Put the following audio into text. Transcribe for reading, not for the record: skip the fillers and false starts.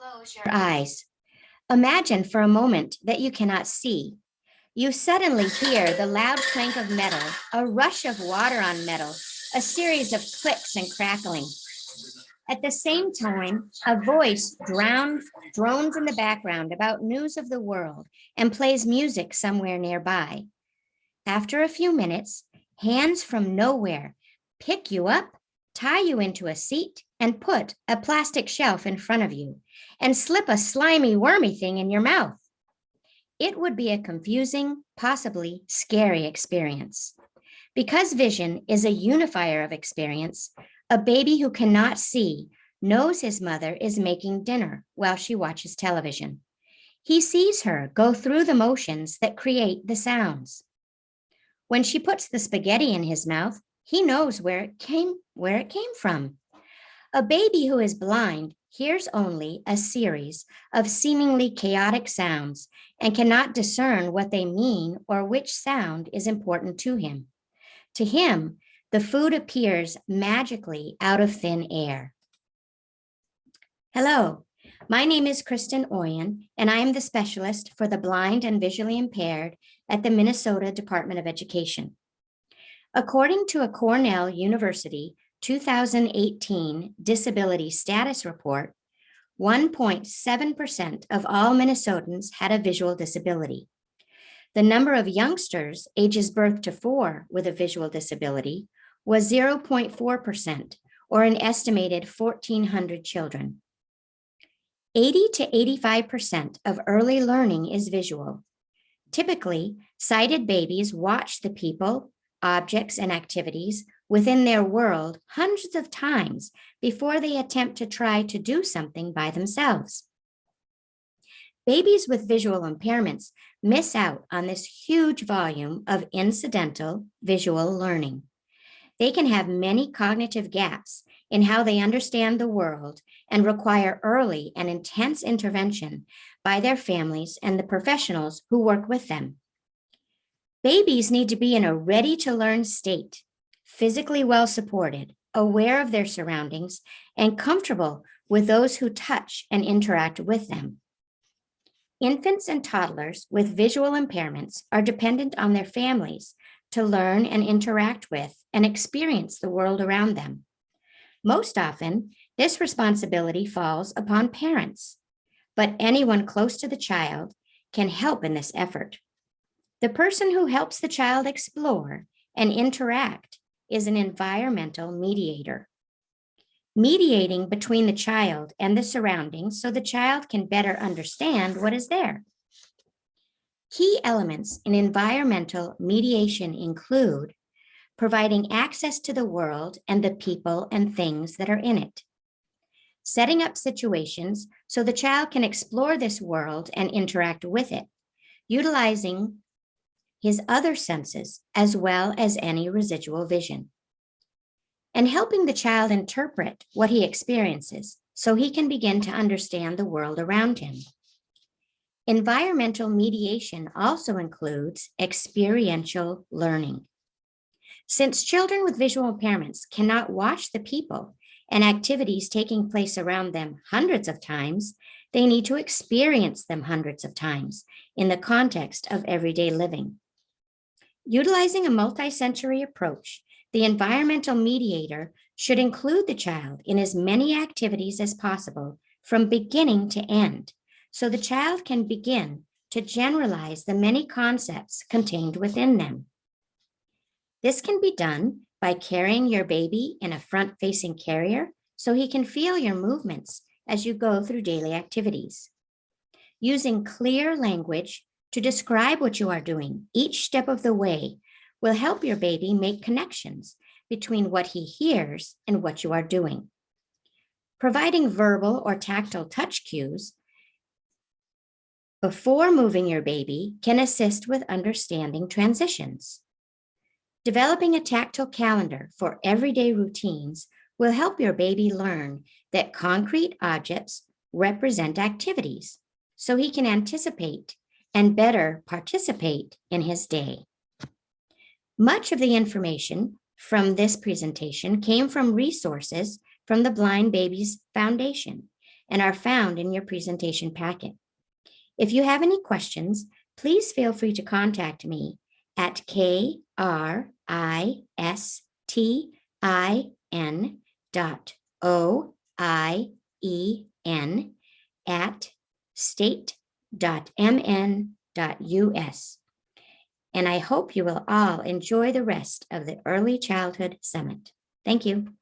Close your eyes. Imagine for a moment that you cannot see. You suddenly hear the loud clank of metal, a rush of water on metal, a series of clicks and crackling. At the same time, a voice drones in the background about news of the world and plays music somewhere nearby. After a few minutes, hands from nowhere pick you up, tie you into a seat, and put a plastic shelf in front of you, and slip a slimy, wormy thing in your mouth. It would be a confusing, possibly scary experience. Because vision is a unifier of experience, a baby who cannot see knows his mother is making dinner while she watches television. He sees her go through the motions that create the sounds. When she puts the spaghetti in his mouth, he knows where it came from. A baby who is blind hears only a series of seemingly chaotic sounds and cannot discern what they mean or which sound is important to him. To him, the food appears magically out of thin air. Hello, my name is Kristin Oien, and I am the specialist for the blind and visually impaired at the Minnesota Department of Education. According to a Cornell University 2018 Disability Status Report, 1.7% of all Minnesotans had a visual disability. The number of youngsters ages birth to 4 with a visual disability was 0.4%, or an estimated 1,400 children. 80 to 85% of early learning is visual. Typically, sighted babies watch the people, objects, and activities within their world hundreds of times before they attempt to try to do something by themselves. Babies with visual impairments miss out on this huge volume of incidental visual learning. They can have many cognitive gaps in how they understand the world and require early and intense intervention by their families and the professionals who work with them. Babies need to be in a ready-to-learn state, physically well supported, aware of their surroundings, and comfortable with those who touch and interact with them. Infants and toddlers with visual impairments are dependent on their families to learn and interact with and experience the world around them. Most often, this responsibility falls upon parents, but anyone close to the child can help in this effort. The person who helps the child explore and interact is an environmental mediator, mediating between the child and the surroundings so the child can better understand what is there. Key elements in environmental mediation include providing access to the world and the people and things that are in it, setting up situations so the child can explore this world and interact with it, utilizing his other senses as well as any residual vision, and helping the child interpret what he experiences so he can begin to understand the world around him. Environmental mediation also includes experiential learning. Since children with visual impairments cannot watch the people and activities taking place around them hundreds of times, they need to experience them hundreds of times in the context of everyday living. Utilizing a multi-sensory approach, the environmental mediator should include the child in as many activities as possible from beginning to end, so the child can begin to generalize the many concepts contained within them. This can be done by carrying your baby in a front-facing carrier so he can feel your movements as you go through daily activities. Using clear language to describe what you are doing each step of the way will help your baby make connections between what he hears and what you are doing. Providing verbal or tactile touch cues before moving your baby can assist with understanding transitions. Developing a tactile calendar for everyday routines will help your baby learn that concrete objects represent activities, so he can anticipate and better participate in his day. Much of the information from this presentation came from resources from the Blind Babies Foundation and are found in your presentation packet. If you have any questions, please feel free to contact me at KRISTIN.OIEN@state.mn.us. And I hope you will all enjoy the rest of the Early Childhood Summit. Thank you.